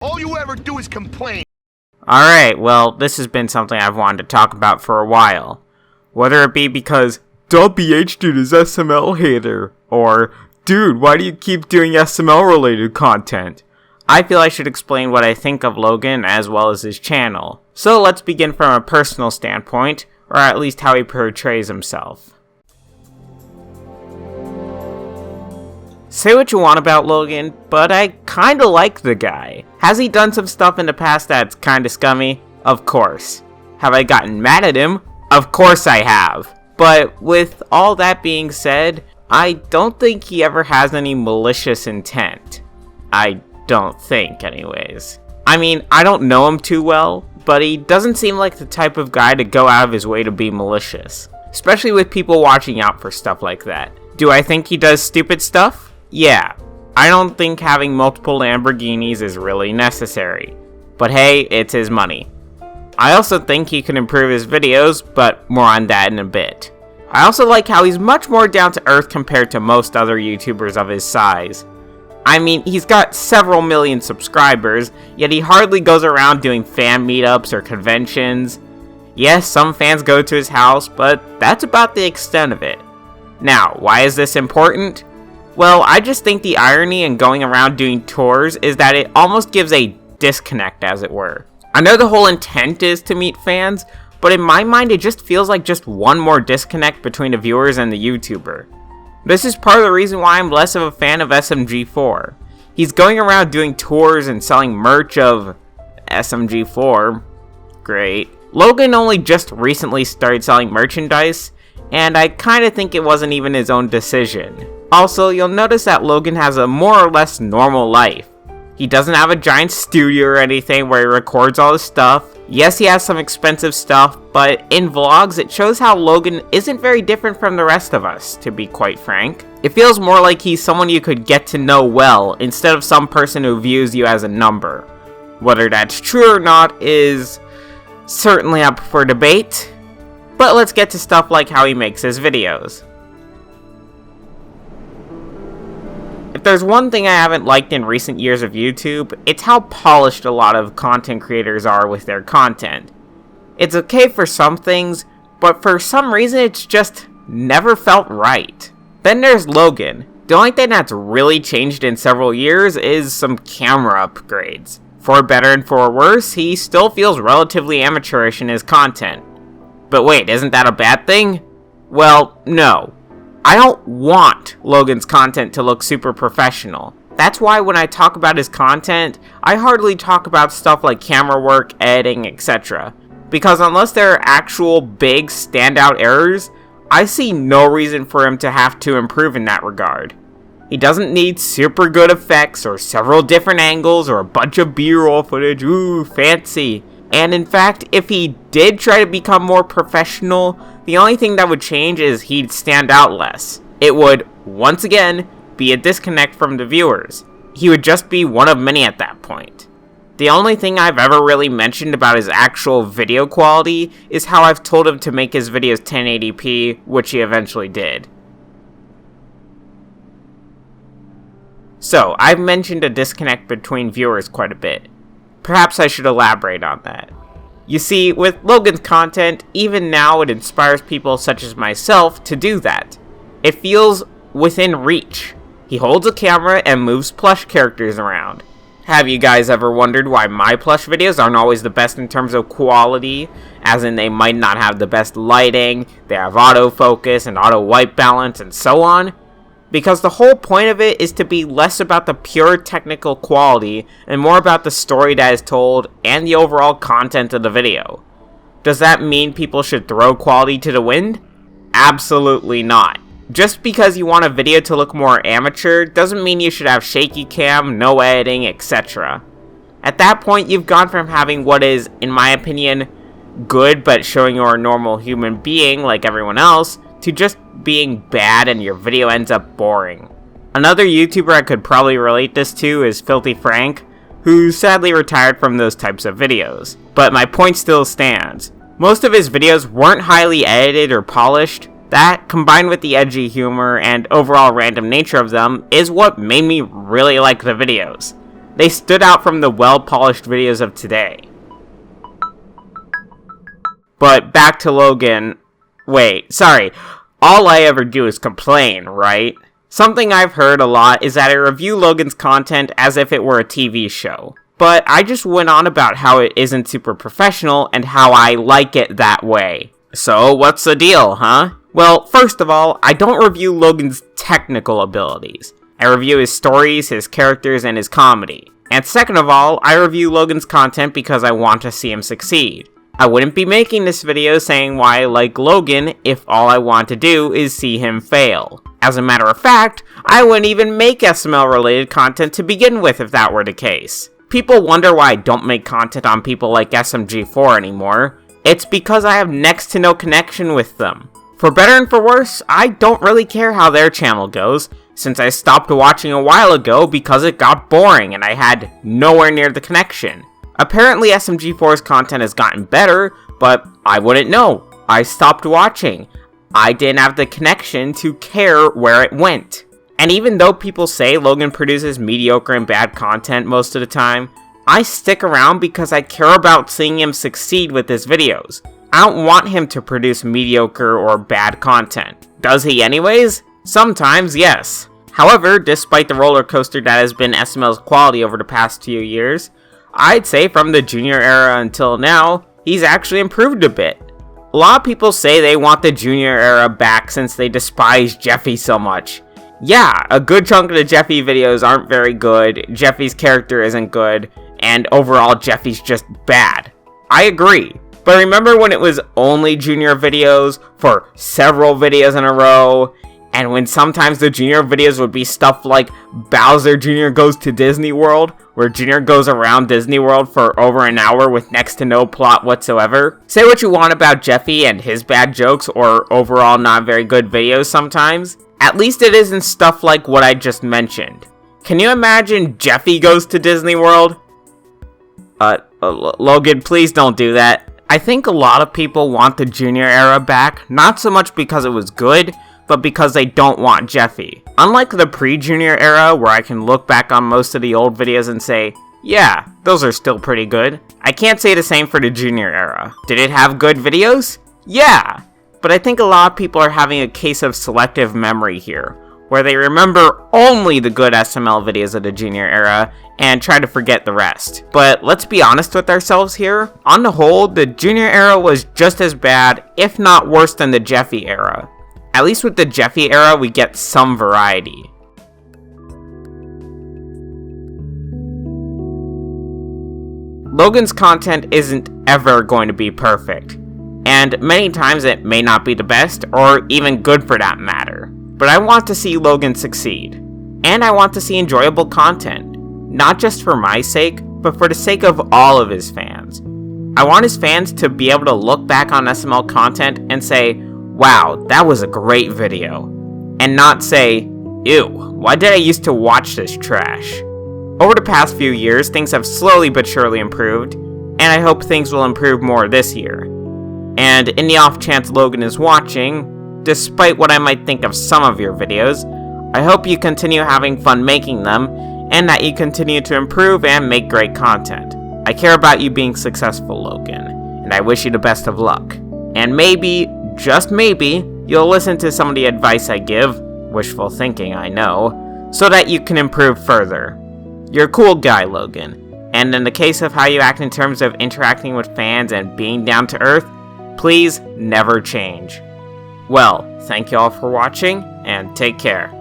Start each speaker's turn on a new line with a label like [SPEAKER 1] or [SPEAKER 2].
[SPEAKER 1] All you ever do is complain.
[SPEAKER 2] Alright, well, this has been something I've wanted to talk about for a while. Whether it be because, dabhdude is SML hater, or, dude, why do you keep doing SML related content? I feel I should explain what I think of Logan as well as his channel. So let's begin from a personal standpoint, or at least how he portrays himself. Say what you want about Logan, but I kinda like the guy. Has he done some stuff in the past that's kinda scummy? Of course. Have I gotten mad at him? Of course I have. But with all that being said, I don't think he ever has any malicious intent. I don't think, anyways. I mean, I don't know him too well, but he doesn't seem like the type of guy to go out of his way to be malicious. Especially with people watching out for stuff like that. Do I think he does stupid stuff? Yeah, I don't think having multiple Lamborghinis is really necessary, but hey, it's his money. I also think he can improve his videos, but more on that in a bit. I also like how he's much more down to earth compared to most other YouTubers of his size. I mean, he's got several million subscribers, yet he hardly goes around doing fan meetups or conventions. Yes, some fans go to his house, but that's about the extent of it. Now, why is this important? Well, I just think the irony in going around doing tours is that it almost gives a disconnect, as it were. I know the whole intent is to meet fans, but in my mind it just feels like just one more disconnect between the viewers and the YouTuber. This is part of the reason why I'm less of a fan of SMG4. He's going around doing tours and selling merch of SMG4. Great. Logan only just recently started selling merchandise, and I kinda think it wasn't even his own decision. Also, you'll notice that Logan has a more or less normal life. He doesn't have a giant studio or anything where he records all his stuff. Yes, he has some expensive stuff, but in vlogs it shows how Logan isn't very different from the rest of us, to be quite frank. It feels more like he's someone you could get to know well, instead of some person who views you as a number. Whether that's true or not is certainly up for debate, but let's get to stuff like how he makes his videos. If there's one thing I haven't liked in recent years of YouTube, it's how polished a lot of content creators are with their content. It's okay for some things, but for some reason it's just never felt right. Then there's Logan. The only thing that's really changed in several years is some camera upgrades. For better and for worse, he still feels relatively amateurish in his content. But wait, isn't that a bad thing? Well, no. I don't want Logan's content to look super professional. That's why when I talk about his content, I hardly talk about stuff like camera work, editing, etc. Because unless there are actual big standout errors, I see no reason for him to have to improve in that regard. He doesn't need super good effects or several different angles or a bunch of B-roll footage, ooh, fancy. And in fact, if he did try to become more professional, the only thing that would change is he'd stand out less. It would, once again, be a disconnect from the viewers. He would just be one of many at that point. The only thing I've ever really mentioned about his actual video quality is how I've told him to make his videos 1080p, which he eventually did. So, I've mentioned a disconnect between viewers quite a bit. Perhaps I should elaborate on that. You see, with Logan's content, even now it inspires people such as myself to do that. It feels within reach. He holds a camera and moves plush characters around. Have you guys ever wondered why my plush videos aren't always the best in terms of quality? As in they might not have the best lighting, they have autofocus and auto white balance and so on? Because the whole point of it is to be less about the pure technical quality and more about the story that is told and the overall content of the video. Does that mean people should throw quality to the wind? Absolutely not. Just because you want a video to look more amateur doesn't mean you should have shaky cam, no editing, etc. At that point, you've gone from having what is, in my opinion, good but showing you're a normal human being like everyone else, to just being bad and your video ends up boring. Another YouTuber I could probably relate this to is Filthy Frank, who sadly retired from those types of videos. But my point still stands. Most of his videos weren't highly edited or polished. That, combined with the edgy humor and overall random nature of them, is what made me really like the videos. They stood out from the well-polished videos of today. But back to Logan. Wait, sorry. All I ever do is complain, right? Something I've heard a lot is that I review Logan's content as if it were a TV show. But I just went on about how it isn't super professional and how I like it that way. So, what's the deal, huh? Well, first of all, I don't review Logan's technical abilities. I review his stories, his characters, and his comedy. And second of all, I review Logan's content because I want to see him succeed. I wouldn't be making this video saying why I like Logan if all I want to do is see him fail. As a matter of fact, I wouldn't even make SML related content to begin with if that were the case. People wonder why I don't make content on people like SMG4 anymore. It's because I have next to no connection with them. For better and for worse, I don't really care how their channel goes, since I stopped watching a while ago because it got boring and I had nowhere near the connection. Apparently SMG4's content has gotten better, but I wouldn't know. I stopped watching. I didn't have the connection to care where it went. And even though people say Logan produces mediocre and bad content most of the time, I stick around because I care about seeing him succeed with his videos. I don't want him to produce mediocre or bad content. Does he anyways? Sometimes, yes. However, despite the roller coaster that has been SML's quality over the past few years, I'd say from the junior era until now, he's actually improved a bit. A lot of people say they want the junior era back since they despise Jeffy so much. Yeah, a good chunk of the Jeffy videos aren't very good, Jeffy's character isn't good, and overall Jeffy's just bad. I agree. But remember when it was only junior videos for several videos in a row, and when sometimes the junior videos would be stuff like Bowser Jr. Goes to Disney World, where Jr. goes around Disney World for over an hour with next to no plot whatsoever? Say what you want about Jeffy and his bad jokes or overall not very good videos sometimes, at least it isn't stuff like what I just mentioned. Can you imagine Jeffy Goes to Disney World? Logan, please don't do that. I think a lot of people want the junior era back, not so much because it was good, but because they don't want Jeffy. Unlike the pre-junior era, where I can look back on most of the old videos and say, yeah, those are still pretty good, I can't say the same for the junior era. Did it have good videos? Yeah! But I think a lot of people are having a case of selective memory here, where they remember only the good SML videos of the junior era, and try to forget the rest. But let's be honest with ourselves here. On the whole, the junior era was just as bad, if not worse than the Jeffy era. At least with the Jeffy era, we get some variety. Logan's content isn't ever going to be perfect, and many times it may not be the best, or even good for that matter. But I want to see Logan succeed, and I want to see enjoyable content, not just for my sake, but for the sake of all of his fans. I want his fans to be able to look back on SML content and say, wow, that was a great video, and not say, ew, why did I used to watch this trash? Over the past few years, things have slowly but surely improved, and I hope things will improve more this year. And in the off chance Logan is watching, despite what I might think of some of your videos, I hope you continue having fun making them, and that you continue to improve and make great content. I care about you being successful, Logan, and I wish you the best of luck. And maybe, just maybe, you'll listen to some of the advice I give, wishful thinking I know, so that you can improve further. You're a cool guy, Logan, and in the case of how you act in terms of interacting with fans and being down to earth, please never change. Well, thank you all for watching, and take care.